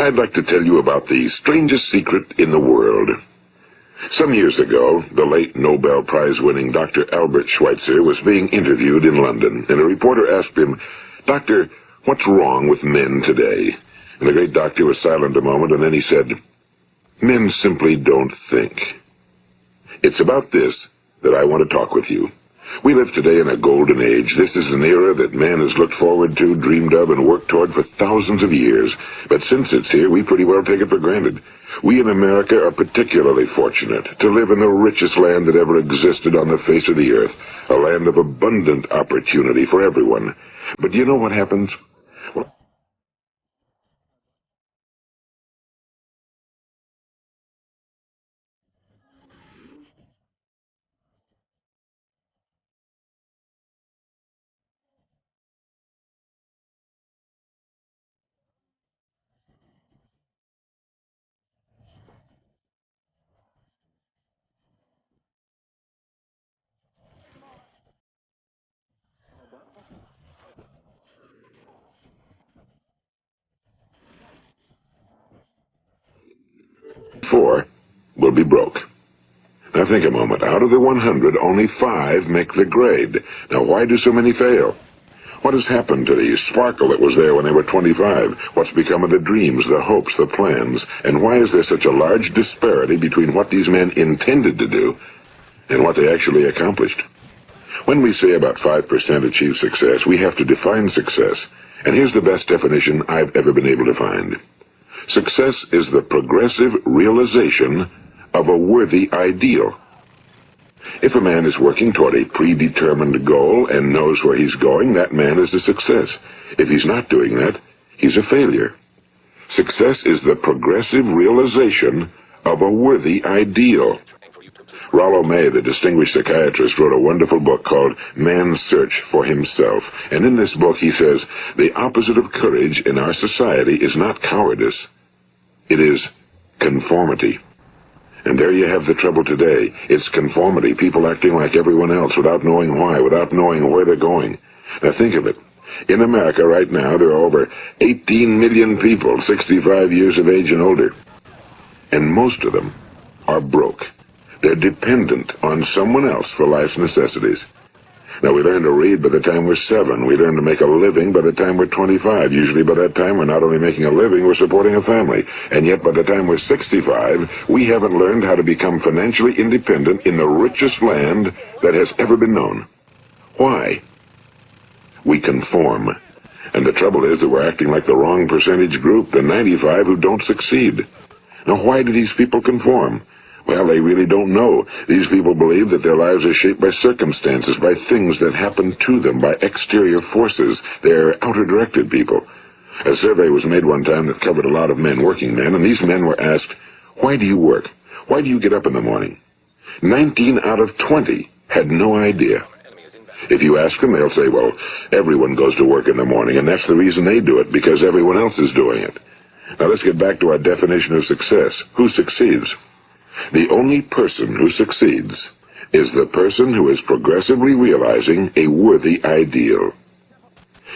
I'd like to tell you about the strangest secret in the world. Some years ago, the late Nobel Prize-winning Dr. Albert Schweitzer was being interviewed in London, and a reporter asked him, "Doctor, what's wrong with men today?" And the great doctor was silent a moment, and then he said, "Men simply don't think." It's about this that I want to talk with you. We live today in a golden age. This is an era that man has looked forward to, dreamed of, and worked toward for thousands of years. But since it's here, we pretty well take it for granted. We in America are particularly fortunate to live in the richest land that ever existed on the face of the earth, a land of abundant opportunity for everyone. But do you know what happens? Well, four will be broke. Now think a moment. Out of the 100, only 5 make the grade. Now why do so many fail? What has happened to the sparkle that was there when they were 25? What's become of the dreams, the hopes, the plans? And why is there such a large disparity between what these men intended to do and what they actually accomplished? When we say about 5% achieve success, we have to define success. And here's the best definition I've ever been able to find. Success is the progressive realization of a worthy ideal. If a man is working toward a predetermined goal and knows where he's going, that man is a success. If he's not doing that, he's a failure. Success is the progressive realization of a worthy ideal. Rollo May, the distinguished psychiatrist, wrote a wonderful book called Man's Search for Himself. And in this book he says, the opposite of courage in our society is not cowardice. It is conformity. And there you have the trouble today. It's conformity, people acting like everyone else without knowing why, without knowing where they're going. Now think of it. In America right now, there are over 18 million people 65 years of age and older. And most of them are broke. They're dependent on someone else for life's necessities. Now, we learn to read by the time we're 7. We learn to make a living by the time we're 25. Usually by that time, we're not only making a living, we're supporting a family. And yet by the time we're 65, we haven't learned how to become financially independent in the richest land that has ever been known. Why? We conform. And the trouble is that we're acting like the wrong percentage group, the 95 who don't succeed. Now, why do these people conform? Well, they really don't know. These people believe that their lives are shaped by circumstances, by things that happen to them, by exterior forces. They're outer-directed people. A survey was made one time that covered a lot of men, working men, and these men were asked, "Why do you work? Why do you get up in the morning?" 19 out of 20 had no idea. If you ask them, they'll say, well, everyone goes to work in the morning, and that's the reason they do it, because everyone else is doing it. Now let's get back to our definition of success. Who succeeds? The only person who succeeds is the person who is progressively realizing a worthy ideal.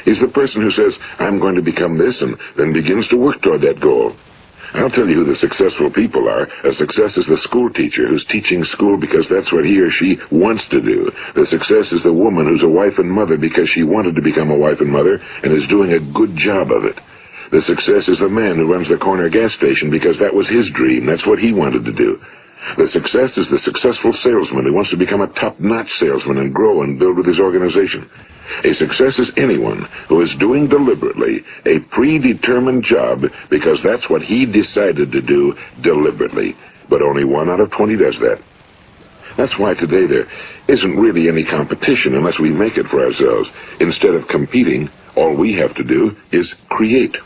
He's the person who says, I'm going to become this, and then begins to work toward that goal. I'll tell you who the successful people are. A success is the school teacher who's teaching school because that's what he or she wants to do. The success is the woman who's a wife and mother because she wanted to become a wife and mother and is doing a good job of it. The success is the man who runs the corner gas station because that was his dream. That's what he wanted to do. The success is the successful salesman who wants to become a top-notch salesman and grow and build with his organization. A success is anyone who is doing deliberately a predetermined job because that's what he decided to do deliberately. But only 1 out of 20 does that. That's why today there isn't really any competition unless we make it for ourselves. Instead of competing, all we have to do is create.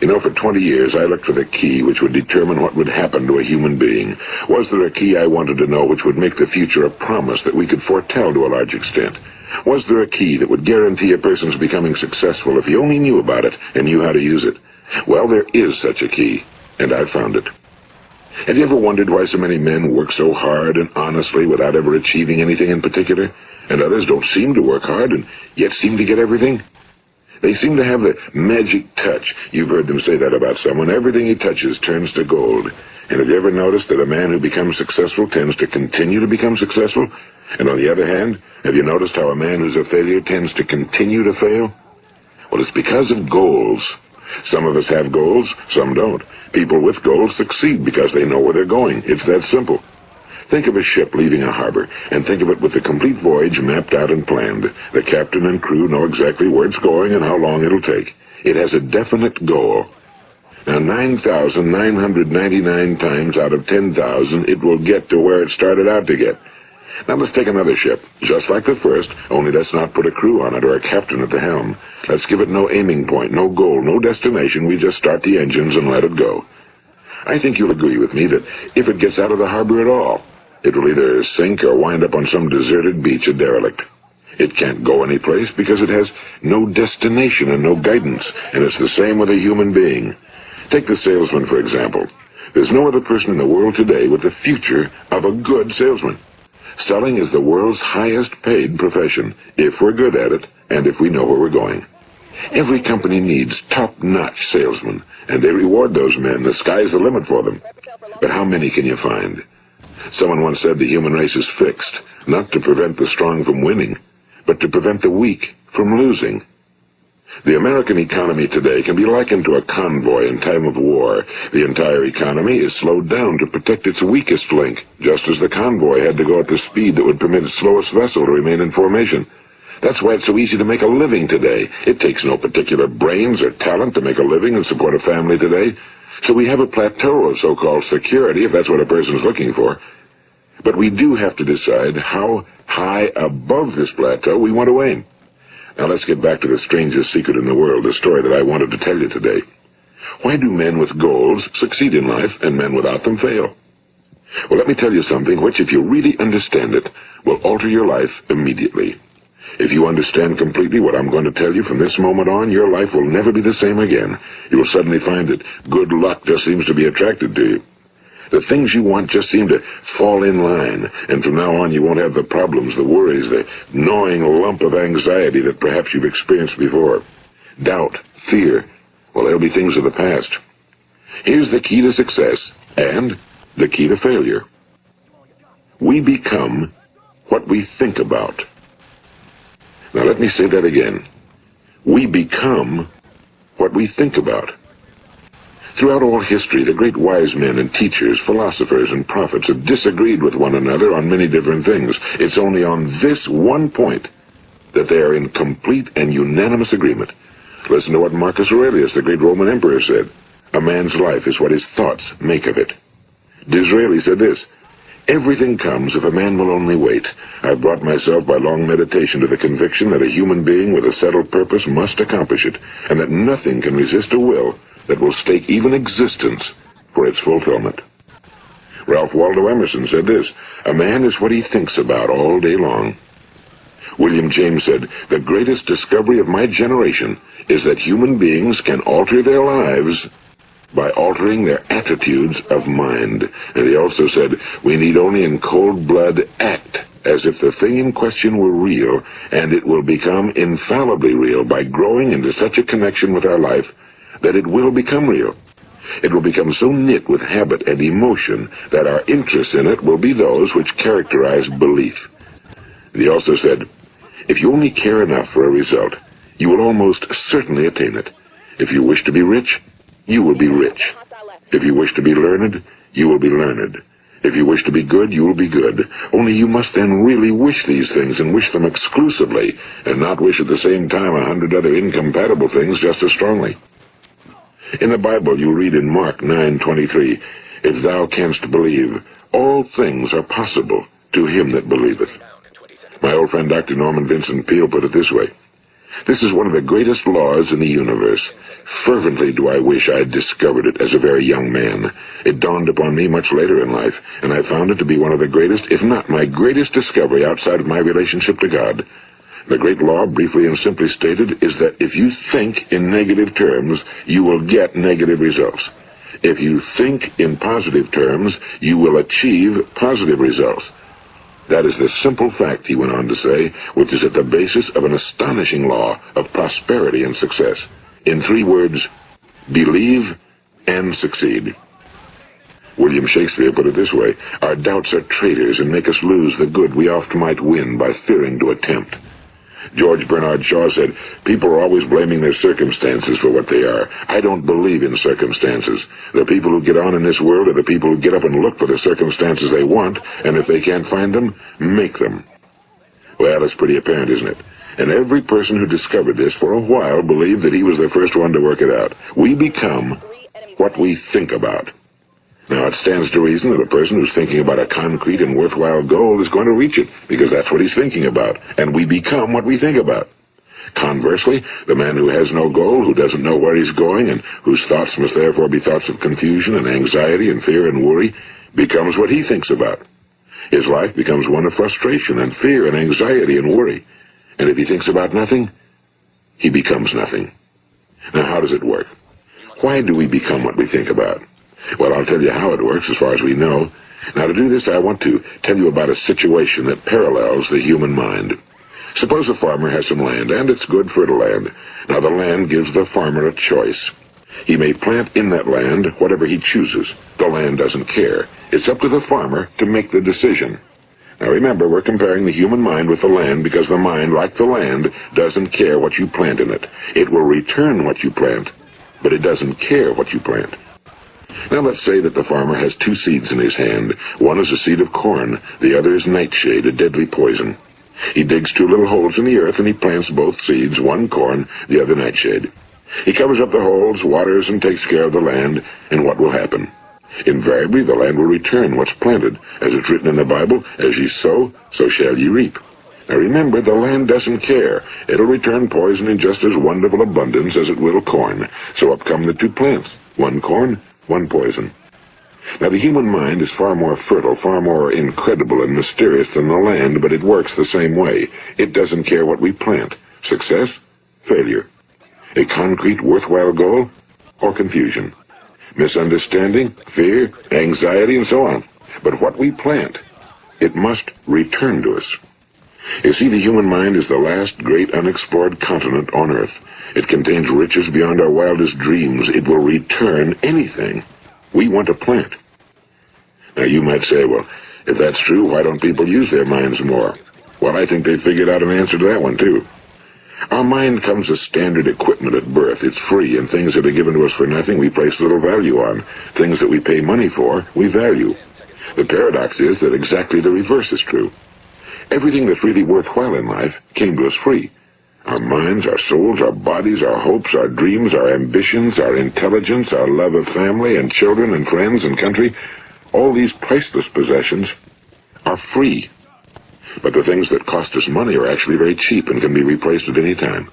You know, for 20 years I looked for the key which would determine what would happen to a human being. Was there a key I wanted to know which would make the future a promise that we could foretell to a large extent? Was there a key that would guarantee a person's becoming successful if he only knew about it and knew how to use it? Well, there is such a key, and I've found it. Have you ever wondered why so many men work so hard and honestly without ever achieving anything in particular, and others don't seem to work hard and yet seem to get everything? They seem to have the magic touch. You've heard them say that about someone. Everything he touches turns to gold. And have you ever noticed that a man who becomes successful tends to continue to become successful? And on the other hand, have you noticed how a man who's a failure tends to continue to fail? Well, it's because of goals. Some of us have goals, some don't. People with goals succeed because they know where they're going. It's that simple. Think of a ship leaving a harbor, and think of it with the complete voyage mapped out and planned. The captain and crew know exactly where it's going and how long it'll take. It has a definite goal. Now, 9,999 times out of 10,000, it will get to where it started out to get. Now let's take another ship, just like the first, only let's not put a crew on it or a captain at the helm. Let's give it no aiming point, no goal, no destination. We just start the engines and let it go. I think you'll agree with me that if it gets out of the harbor at all, it will either sink or wind up on some deserted beach, a derelict. It can't go anyplace because it has no destination and no guidance, and it's the same with a human being. Take the salesman, for example. There's no other person in the world today with the future of a good salesman. Selling is the world's highest paid profession, if we're good at it, and if we know where we're going. Every company needs top-notch salesmen, and they reward those men. The sky's the limit for them. But how many can you find? Someone once said the human race is fixed, not to prevent the strong from winning, but to prevent the weak from losing. The American economy today can be likened to a convoy in time of war. The entire economy is slowed down to protect its weakest link, just as the convoy had to go at the speed that would permit its slowest vessel to remain in formation. That's why it's so easy to make a living today. It takes no particular brains or talent to make a living and support a family today. So we have a plateau of so-called security, if that's what a person's looking for. But we do have to decide how high above this plateau we want to aim. Now let's get back to the strangest secret in the world, the story that I wanted to tell you today. Why do men with goals succeed in life and men without them fail? Well, let me tell you something which, if you really understand it, will alter your life immediately. If you understand completely what I'm going to tell you from this moment on, your life will never be the same again. You will suddenly find that good luck just seems to be attracted to you. The things you want just seem to fall in line, and from now on you won't have the problems, the worries, the gnawing lump of anxiety that perhaps you've experienced before. Doubt, fear, well, they'll be things of the past. Here's the key to success and the key to failure. We become what we think about. Now let me say that again. We become what we think about. Throughout all history, the great wise men and teachers, philosophers and prophets have disagreed with one another on many different things. It's only on this one point that they are in complete and unanimous agreement. Listen to what Marcus Aurelius, the great Roman emperor, said. A man's life is what his thoughts make of it. Disraeli said this. Everything comes if a man will only wait. I've brought myself by long meditation to the conviction that a human being with a settled purpose must accomplish it, and that nothing can resist a will that will stake even existence for its fulfillment. Ralph Waldo Emerson said this, a man is what he thinks about all day long. William James said, the greatest discovery of my generation is that human beings can alter their lives by altering their attitudes of mind. And he also said, we need only in cold blood act as if the thing in question were real, and it will become infallibly real by growing into such a connection with our life that it will become real. It will become so knit with habit and emotion that our interest in it will be those which characterize belief. And he also said, if you only care enough for a result, you will almost certainly attain it. If you wish to be rich, you will be rich. If you wish to be learned, you will be learned. If you wish to be good, you will be good. Only you must then really wish these things and wish them exclusively, and not wish at the same time 100 other incompatible things just as strongly. In the Bible, you read in Mark 9:23, if thou canst believe, all things are possible to him that believeth. My old friend Dr. Norman Vincent Peale put it this way, this is one of the greatest laws in the universe. Fervently do I wish I had discovered it as a very young man. It dawned upon me much later in life, and I found it to be one of the greatest, if not my greatest discovery outside of my relationship to God. The great law, briefly and simply stated, is that if you think in negative terms, you will get negative results. If you think in positive terms, you will achieve positive results. That is the simple fact, he went on to say, which is at the basis of an astonishing law of prosperity and success. In 3 words, believe and succeed. William Shakespeare put it this way: our doubts are traitors and make us lose the good we oft might win by fearing to attempt. George Bernard Shaw said, people are always blaming their circumstances for what they are. I don't believe in circumstances. The people who get on in this world are the people who get up and look for the circumstances they want, and if they can't find them, make them. Well, it's pretty apparent, isn't it? And every person who discovered this for a while believed that he was the first one to work it out. We become what we think about. Now, it stands to reason that a person who's thinking about a concrete and worthwhile goal is going to reach it, because that's what he's thinking about, and we become what we think about. Conversely, the man who has no goal, who doesn't know where he's going, and whose thoughts must therefore be thoughts of confusion and anxiety and fear and worry, becomes what he thinks about. His life becomes one of frustration and fear and anxiety and worry. And if he thinks about nothing, he becomes nothing. Now, how does it work? Why do we become what we think about? Well, I'll tell you how it works as far as we know. Now, to do this, I want to tell you about a situation that parallels the human mind. Suppose a farmer has some land, and it's good fertile land. Now, the land gives the farmer a choice. He may plant in that land whatever he chooses. The land doesn't care. It's up to the farmer to make the decision. Now, remember, we're comparing the human mind with the land because the mind, like the land, doesn't care what you plant in it. It will return what you plant, but it doesn't care what you plant. Now let's say that the farmer has 2 seeds in his hand. One is a seed of corn, the other is nightshade, a deadly poison. He digs 2 little holes in the earth and he plants both seeds, one corn, the other nightshade. He covers up the holes, waters, and takes care of the land, and what will happen? Invariably the land will return what's planted. As it's written in the Bible, as ye sow, so shall ye reap. Now remember, the land doesn't care. It'll return poison in just as wonderful abundance as it will corn. So up come the 2 plants, one corn, one poison. Now, the human mind is far more fertile, far more incredible and mysterious than the land, but it works the same way. It doesn't care what we plant. Success, failure. A concrete, worthwhile goal, or confusion. Misunderstanding, fear, anxiety, and so on. But what we plant, it must return to us. You see, the human mind is the last great unexplored continent on Earth. It contains riches beyond our wildest dreams. It will return anything we want to plant. Now, you might say, well, if that's true, why don't people use their minds more? Well, I think they figured out an answer to that one, too. Our mind comes as standard equipment at birth. It's free, and things that are given to us for nothing we place little value on. Things that we pay money for, we value. The paradox is that exactly the reverse is true. Everything that's really worthwhile in life came to us free. Our minds, our souls, our bodies, our hopes, our dreams, our ambitions, our intelligence, our love of family and children and friends and country, all these priceless possessions are free. But the things that cost us money are actually very cheap and can be replaced at any time.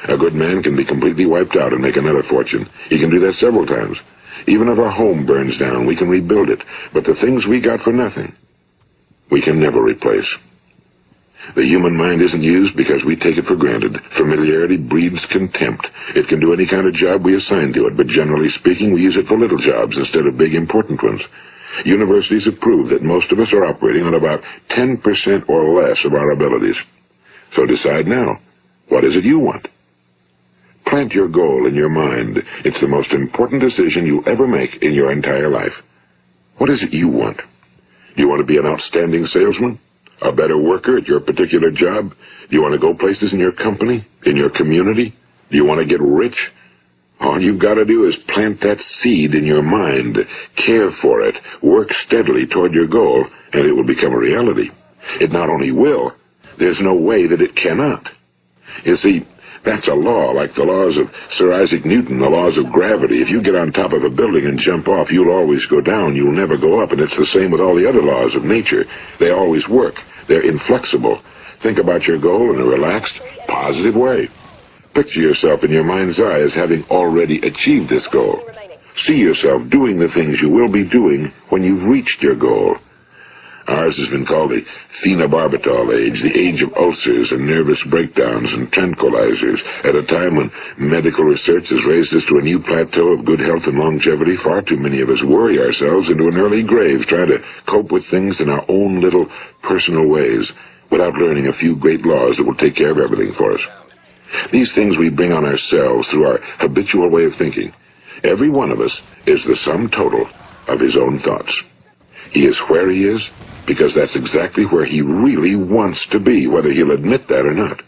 A good man can be completely wiped out and make another fortune. He can do that several times. Even if our home burns down, we can rebuild it. But the things we got for nothing, we can never replace. The human mind isn't used because we take it for granted. Familiarity breeds contempt. It can do any kind of job we assign to it, but generally speaking, we use it for little jobs instead of big, important ones. Universities have proved that most of us are operating on about 10% or less of our abilities. So decide now, what is it you want? Plant your goal in your mind. It's the most important decision you'll ever make in your entire life. What is it you want? Do you want to be an outstanding salesman? A better worker at your particular job? Do you want to go places in your company? In your community? Do you want to get rich? All you've got to do is plant that seed in your mind, care for it, work steadily toward your goal, and it will become a reality. It not only will, there's no way that it cannot. You see, that's a law, like the laws of Sir Isaac Newton, the laws of gravity. If you get on top of a building and jump off, you'll always go down, you'll never go up, and it's the same with all the other laws of nature. They always work. They're inflexible. Think about your goal in a relaxed, positive way. Picture yourself in your mind's eye as having already achieved this goal. See yourself doing the things you will be doing when you've reached your goal. Ours has been called the phenobarbital age, the age of ulcers and nervous breakdowns and tranquilizers. At a time when medical research has raised us to a new plateau of good health and longevity, far too many of us worry ourselves into an early grave trying to cope with things in our own little personal ways without learning a few great laws that will take care of everything for us. These things we bring on ourselves through our habitual way of thinking. Every one of us is the sum total of his own thoughts. He is where he is because that's exactly where he really wants to be, whether he'll admit that or not.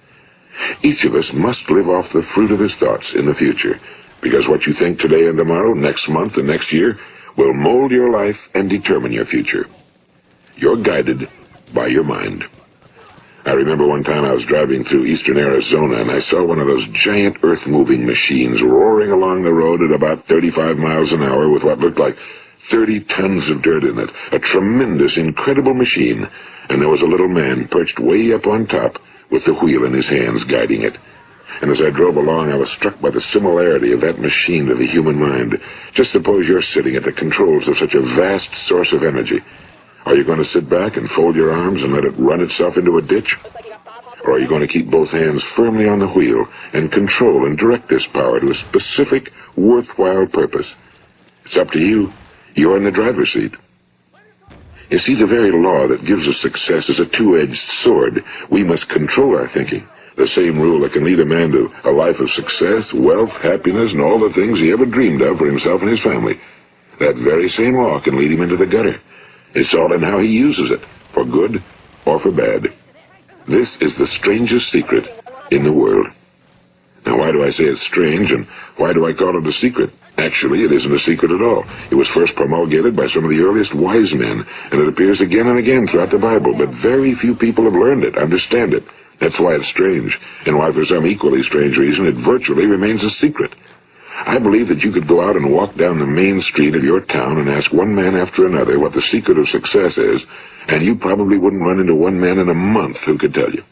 Each of us must live off the fruit of his thoughts in the future, because what you think today and tomorrow, next month and next year, will mold your life and determine your future. You're guided by your mind. I remember one time I was driving through eastern Arizona and I saw one of those giant earth-moving machines roaring along the road at about 35 miles an hour with what looked like 30 tons of dirt in it. A tremendous, incredible machine. And there was a little man perched way up on top with the wheel in his hands guiding it. And as I drove along, I was struck by the similarity of that machine to the human mind. Just suppose you're sitting at the controls of such a vast source of energy. Are you going to sit back and fold your arms and let it run itself into a ditch? Or are you going to keep both hands firmly on the wheel and control and direct this power to a specific, worthwhile purpose? It's up to you. You're in the driver's seat. You see, the very law that gives us success is a two-edged sword. We must control our thinking. The same rule that can lead a man to a life of success, wealth, happiness, and all the things he ever dreamed of for himself and his family. That very same law can lead him into the gutter. It's all in how he uses it, for good or for bad. This is the strangest secret in the world. Now, why do I say it's strange, and why do I call it a secret? Actually, it isn't a secret at all. It was first promulgated by some of the earliest wise men, and it appears again and again throughout the Bible, but very few people have learned it, understand it. That's why it's strange, and why for some equally strange reason it virtually remains a secret. I believe that you could go out and walk down the main street of your town and ask one man after another what the secret of success is, and you probably wouldn't run into one man in a month who could tell you.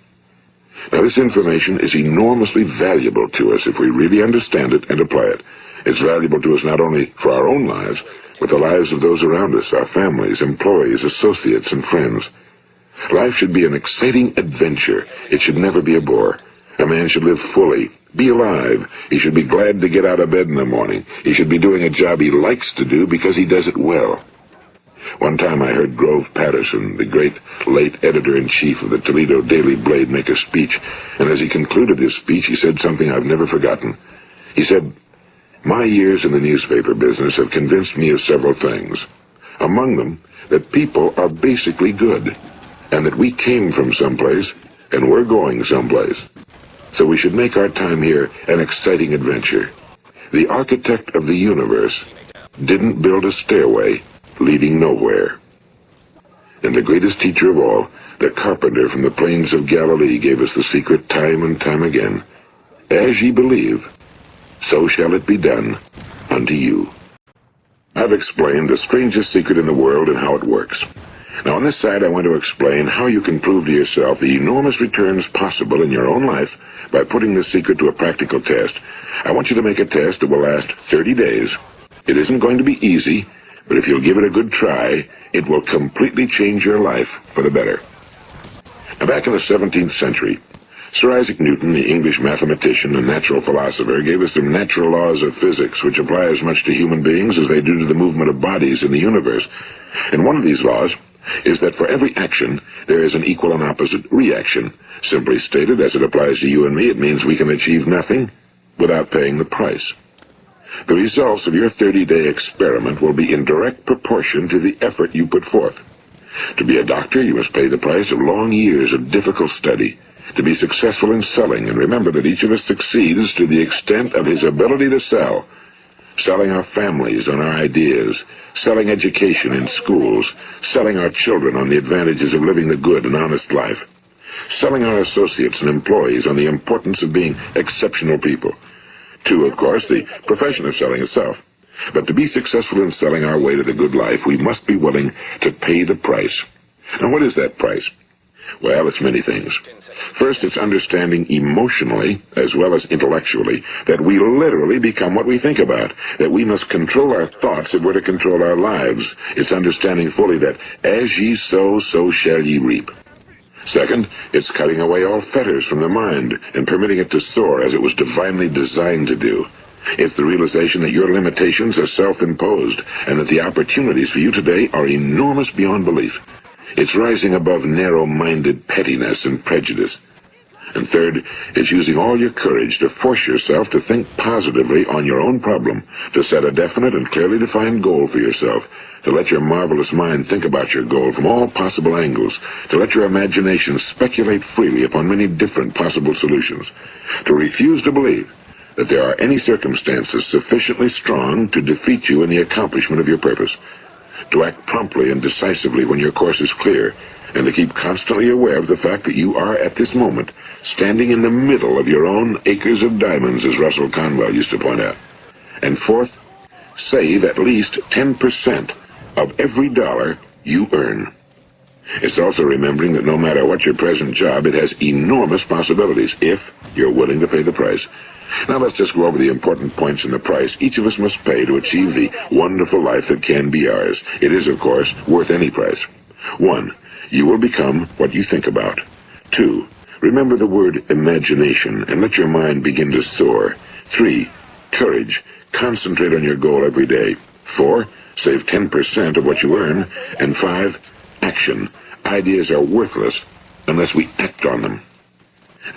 Now, this information is enormously valuable to us if we really understand it and apply it. It's valuable to us not only for our own lives, but the lives of those around us, our families, employees, associates, and friends. Life should be an exciting adventure. It should never be a bore. A man should live fully, be alive. He should be glad to get out of bed in the morning. He should be doing a job he likes to do because he does it well. One time I heard Grove Patterson, the great late editor-in-chief of the Toledo Daily Blade, make a speech, and as he concluded his speech, he said something I've never forgotten. He said, "My years in the newspaper business have convinced me of several things. Among them, that people are basically good, and that we came from someplace, and we're going someplace. So we should make our time here an exciting adventure. The architect of the universe didn't build a stairway leading nowhere." And the greatest teacher of all, the carpenter from the plains of Galilee, gave us the secret time and time again. As ye believe, so shall it be done unto you. I've explained the strangest secret in the world and how it works. Now on this side I want to explain how you can prove to yourself the enormous returns possible in your own life by putting this secret to a practical test. I want you to make a test that will last 30 days. It isn't going to be easy, but if you'll give it a good try, it will completely change your life for the better. Now, back in the 17th century, Sir Isaac Newton, the English mathematician and natural philosopher, gave us some natural laws of physics which apply as much to human beings as they do to the movement of bodies in the universe. And one of these laws is that for every action, there is an equal and opposite reaction. Simply stated, as it applies to you and me, it means we can achieve nothing without paying the price. The results of your 30-day experiment will be in direct proportion to the effort you put forth. To be a doctor, you must pay the price of long years of difficult study. To be successful in selling, and remember that each of us succeeds to the extent of his ability to sell. Selling our families on our ideas, selling education in schools, selling our children on the advantages of living the good and honest life, selling our associates and employees on the importance of being exceptional people. To, of course, the profession of selling itself. But to be successful in selling our way to the good life, we must be willing to pay the price. Now, what is that price? Well, it's many things. First, it's understanding emotionally, as well as intellectually, that we literally become what we think about, that we must control our thoughts if we're to control our lives. It's understanding fully that as ye sow, so shall ye reap. Second, it's cutting away all fetters from the mind and permitting it to soar as it was divinely designed to do. It's the realization that your limitations are self-imposed and that the opportunities for you today are enormous beyond belief. It's rising above narrow-minded pettiness and prejudice. And third, it's using all your courage to force yourself to think positively on your own problem, to set a definite and clearly defined goal for yourself, to let your marvelous mind think about your goal from all possible angles, to let your imagination speculate freely upon many different possible solutions, to refuse to believe that there are any circumstances sufficiently strong to defeat you in the accomplishment of your purpose, to act promptly and decisively when your course is clear, and to keep constantly aware of the fact that you are, at this moment, standing in the middle of your own acres of diamonds, as Russell Conwell used to point out. And fourth, save at least 10% of every dollar you earn. It's also remembering that no matter what your present job, it has enormous possibilities if you're willing to pay the price. Now let's just go over the important points in the price each of us must pay to achieve the wonderful life that can be ours. It is, of course, worth any price. 1. You will become what you think about. 2. Remember the word imagination and let your mind begin to soar. 3. Courage. Concentrate on your goal every day. 4. Save 10% of what you earn. And 5. Action. Ideas are worthless unless we act on them.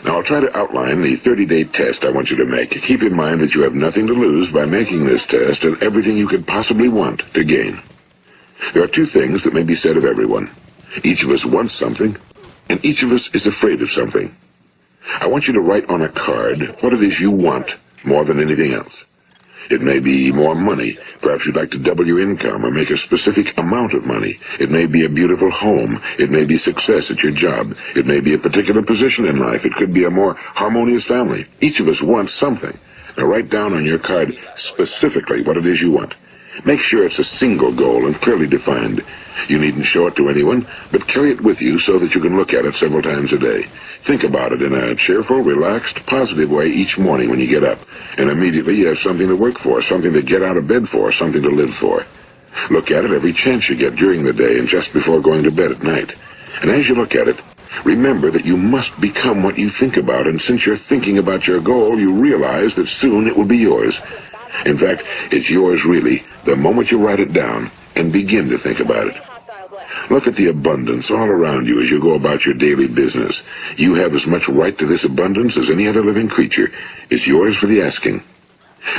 Now, I'll try to outline the 30-day test I want you to make. Keep in mind that you have nothing to lose by making this test and everything you could possibly want to gain. There are two things that may be said of everyone. Each of us wants something, and each of us is afraid of something. I want you to write on a card what it is you want more than anything else. It may be more money. Perhaps you'd like to double your income or make a specific amount of money. It may be a beautiful home. It may be success at your job. It may be a particular position in life. It could be a more harmonious family. Each of us wants something. Now write down on your card specifically what it is you want. Make sure it's a single goal and clearly defined. You needn't show it to anyone, but carry it with you so that you can look at it several times a day. Think about it in a cheerful, relaxed, positive way each morning when you get up. And immediately you have something to work for, something to get out of bed for, something to live for. Look at it every chance you get during the day and just before going to bed at night. And as you look at it, remember that you must become what you think about, and since you're thinking about your goal, you realize that soon it will be yours. In fact, it's yours really the moment you write it down and begin to think about it. Look at the abundance all around you as you go about your daily business. You have as much right to this abundance as any other living creature. It's yours for the asking.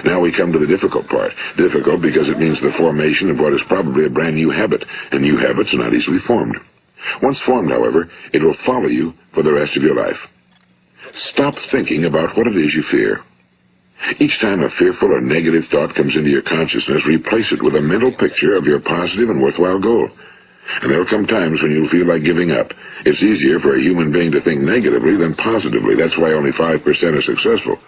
Now we come to the difficult part. Difficult because it means the formation of what is probably a brand new habit, and new habits are not easily formed. Once formed, however, it will follow you for the rest of your life. Stop thinking about what it is you fear. Each time a fearful or negative thought comes into your consciousness, replace it with a mental picture of your positive and worthwhile goal. And there will come times when you'll feel like giving up. It's easier for a human being to think negatively than positively. That's why only 5% are successful.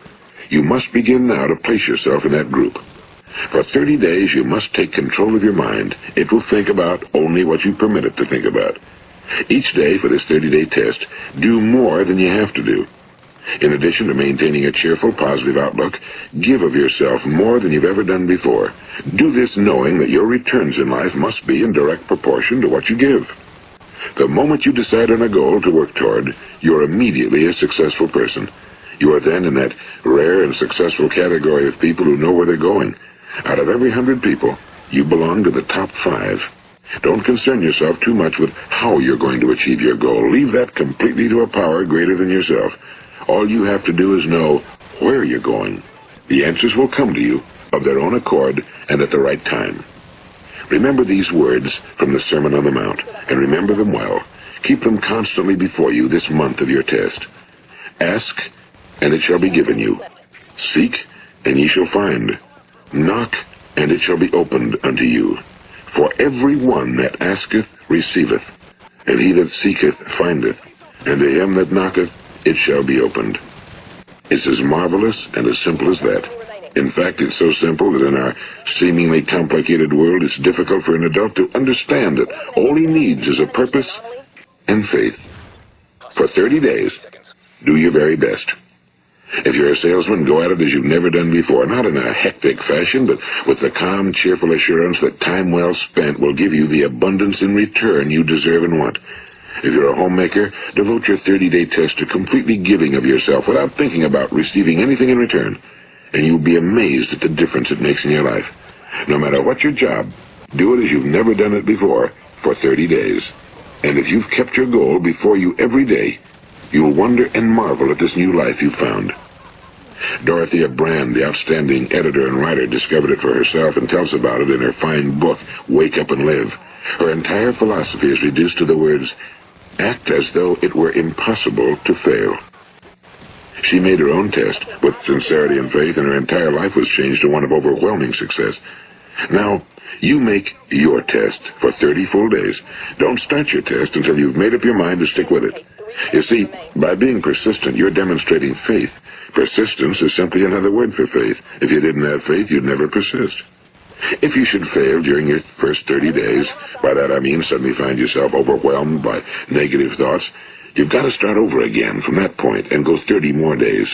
You must begin now to place yourself in that group. For 30 days, you must take control of your mind. It will think about only what you permit it to think about. Each day for this 30-day test, do more than you have to do. In addition to maintaining a cheerful, positive outlook, give of yourself more than you've ever done before. Do this knowing that your returns in life must be in direct proportion to what you give. The moment you decide on a goal to work toward, you're immediately a successful person. You are then in that rare and successful category of people who know where they're going. Out of every 100 people, you belong to the top 5. Don't concern yourself too much with how you're going to achieve your goal. Leave that completely to a power greater than yourself. All you have to do is know where you're going. The answers will come to you of their own accord and at the right time. Remember these words from the Sermon on the Mount, and remember them well. Keep them constantly before you this month of your test. Ask, and it shall be given you. Seek, and ye shall find. Knock, and it shall be opened unto you. For every one that asketh receiveth, and he that seeketh findeth, and to him that knocketh it shall be opened. It's as marvelous and as simple as that. In fact, it's so simple that in our seemingly complicated world, it's difficult for an adult to understand that all he needs is a purpose and faith. For 30 days, do your very best. If you're a salesman, go at it as you've never done before, not in a hectic fashion, but with the calm, cheerful assurance that time well spent will give you the abundance in return you deserve and want. If you're a homemaker, devote your 30-day test to completely giving of yourself without thinking about receiving anything in return, and you'll be amazed at the difference it makes in your life. No matter what your job, do it as you've never done it before for 30 days. And if you've kept your goal before you every day, you'll wonder and marvel at this new life you've found. Dorothea Brand, the outstanding editor and writer, discovered it for herself and tells about it in her fine book, Wake Up and Live. Her entire philosophy is reduced to the words, act as though it were impossible to fail. She made her own test with sincerity and faith, and her entire life was changed to one of overwhelming success. Now, you make your test for 30 full days. Don't start your test until you've made up your mind to stick with it. You see, by being persistent, you're demonstrating faith. Persistence is simply another word for faith. If you didn't have faith, you'd never persist. If you should fail during your first 30 days, by that I mean suddenly find yourself overwhelmed by negative thoughts, you've got to start over again from that point and go 30 more days.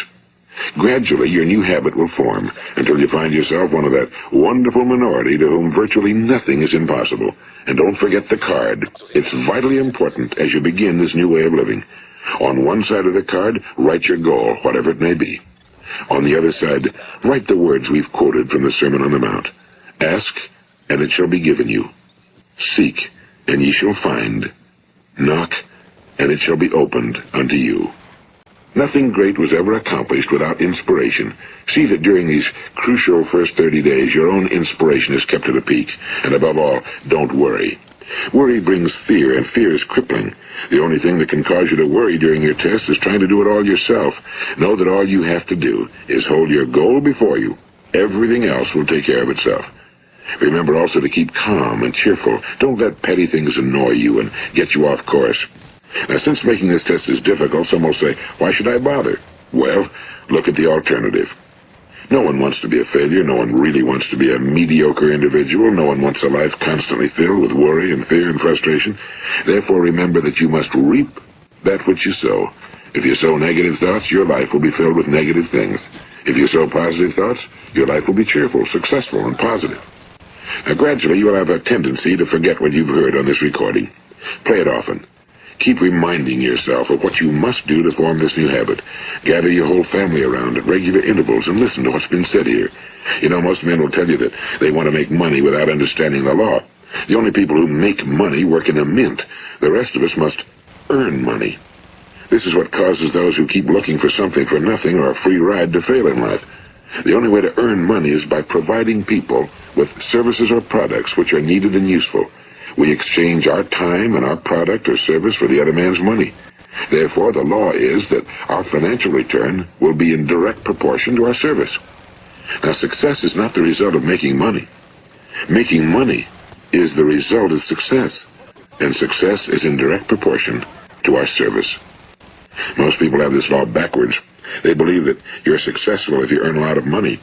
Gradually, your new habit will form until you find yourself one of that wonderful minority to whom virtually nothing is impossible. And don't forget the card. It's vitally important as you begin this new way of living. On one side of the card, write your goal, whatever it may be. On the other side, write the words we've quoted from the Sermon on the Mount. Ask, and it shall be given you. Seek, and ye shall find. Knock, and it shall be opened unto you. Nothing great was ever accomplished without inspiration. See that during these crucial first 30 days, your own inspiration is kept at a peak. And above all, don't worry. Worry brings fear, and fear is crippling. The only thing that can cause you to worry during your test is trying to do it all yourself. Know that all you have to do is hold your goal before you. Everything else will take care of itself. Remember also to keep calm and cheerful. Don't let petty things annoy you and get you off course. Now, since making this test is difficult, some will say, why should I bother? Well, look at the alternative. No one wants to be a failure. No one really wants to be a mediocre individual. No one wants a life constantly filled with worry and fear and frustration. Therefore, remember that you must reap that which you sow. If you sow negative thoughts, your life will be filled with negative things. If you sow positive thoughts, your life will be cheerful, successful, and positive. Now, gradually, you will have a tendency to forget what you've heard on this recording. Play it often. Keep reminding yourself of what you must do to form this new habit. Gather your whole family around at regular intervals and listen to what's been said here. You know, most men will tell you that they want to make money without understanding the law. The only people who make money work in a mint. The rest of us must earn money. This is what causes those who keep looking for something for nothing or a free ride to fail in life. The only way to earn money is by providing people with services or products which are needed and useful. We exchange our time and our product or service for the other man's money. Therefore, the law is that our financial return will be in direct proportion to our service. Now, success is not the result of making money. Making money is the result of success, and success is in direct proportion to our service. Most people have this law backwards. They believe that you're successful if you earn a lot of money.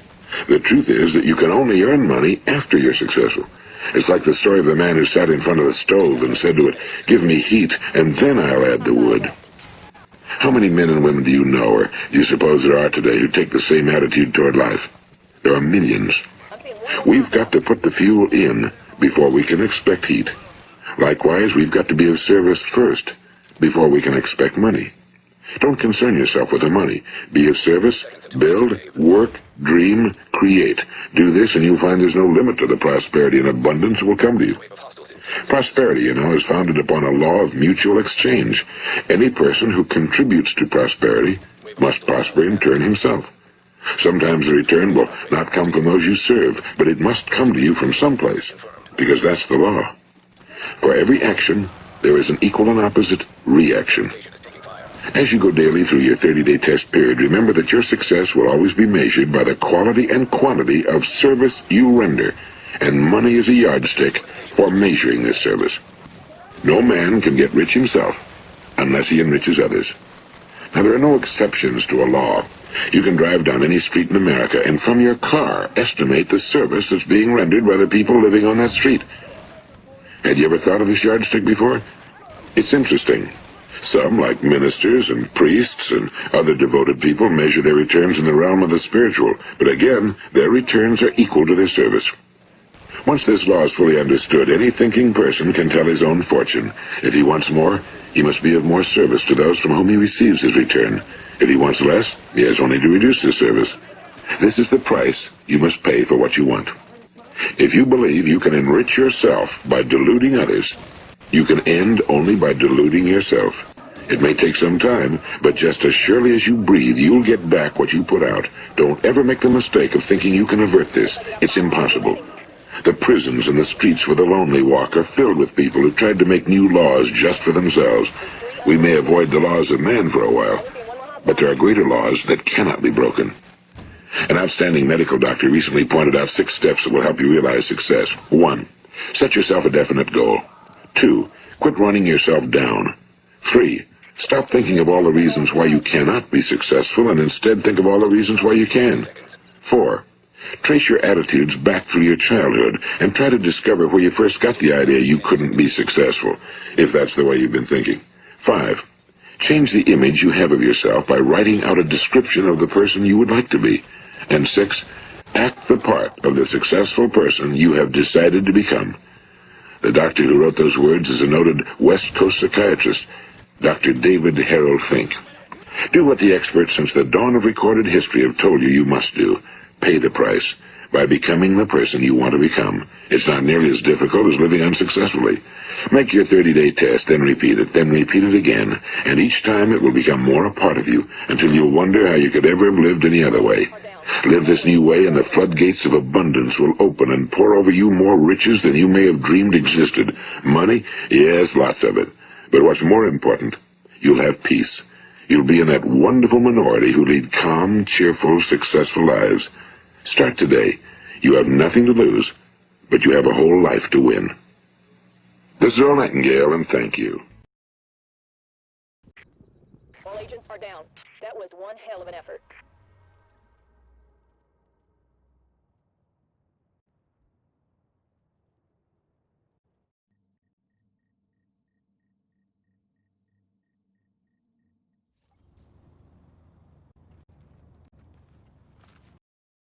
The truth is that you can only earn money after you're successful. It's like the story of the man who sat in front of the stove and said to it, give me heat, and then I'll add the wood. How many men and women do you know, or do you suppose there are today, who take the same attitude toward life? There are millions. We've got to put the fuel in before we can expect heat. Likewise, we've got to be of service first before we can expect money. Don't concern yourself with the money. Be of service, build, work, dream, create. Do this and you'll find there's no limit to the prosperity and abundance that will come to you. Prosperity, you know, is founded upon a law of mutual exchange. Any person who contributes to prosperity must prosper in turn himself. Sometimes the return will not come from those you serve, but it must come to you from someplace, because that's the law. For every action, there is an equal and opposite reaction. As you go daily through your 30-day test period, remember that your success will always be measured by the quality and quantity of service you render, and money is a yardstick for measuring this service. No man can get rich himself unless he enriches others. Now, there are no exceptions to a law. You can drive down any street in America and from your car estimate the service that's being rendered by the people living on that street. Had you ever thought of this yardstick before? It's interesting. Some, like ministers and priests and other devoted people, measure their returns in the realm of the spiritual, but again, their returns are equal to their service. Once this law is fully understood, any thinking person can tell his own fortune. If he wants more, he must be of more service to those from whom he receives his return. If he wants less, he has only to reduce his service. This is the price you must pay for what you want. If you believe you can enrich yourself by deluding others, you can end only by deluding yourself. It may take some time, but just as surely as you breathe, you'll get back what you put out. Don't ever make the mistake of thinking you can avert this. It's impossible. The prisons and the streets where the lonely walk are filled with people who tried to make new laws just for themselves. We may avoid the laws of man for a while, but there are greater laws that cannot be broken. An outstanding medical doctor recently pointed out 6 steps that will help you realize success. 1. Set yourself a definite goal. 2. Quit running yourself down. 3. Stop thinking of all the reasons why you cannot be successful and instead think of all the reasons why you can. 4. Trace your attitudes back through your childhood and try to discover where you first got the idea you couldn't be successful, if that's the way you've been thinking. 5. Change the image you have of yourself by writing out a description of the person you would like to be. And 6. Act the part of the successful person you have decided to become. The doctor who wrote those words is a noted West Coast psychiatrist, Dr. David Harold Fink. Do what the experts since the dawn of recorded history have told you must do. Pay the price by becoming the person you want to become. It's not nearly as difficult as living unsuccessfully. Make your 30-day test, then repeat it again, and each time it will become more a part of you until you'll wonder how you could ever have lived any other way. Live this new way and the floodgates of abundance will open and pour over you more riches than you may have dreamed existed. Money? Yes, lots of it. But what's more important, you'll have peace. You'll be in that wonderful minority who lead calm, cheerful, successful lives. Start today. You have nothing to lose, but you have a whole life to win. This is Earl Nightingale, and thank you. All agents are down. That was one hell of an effort.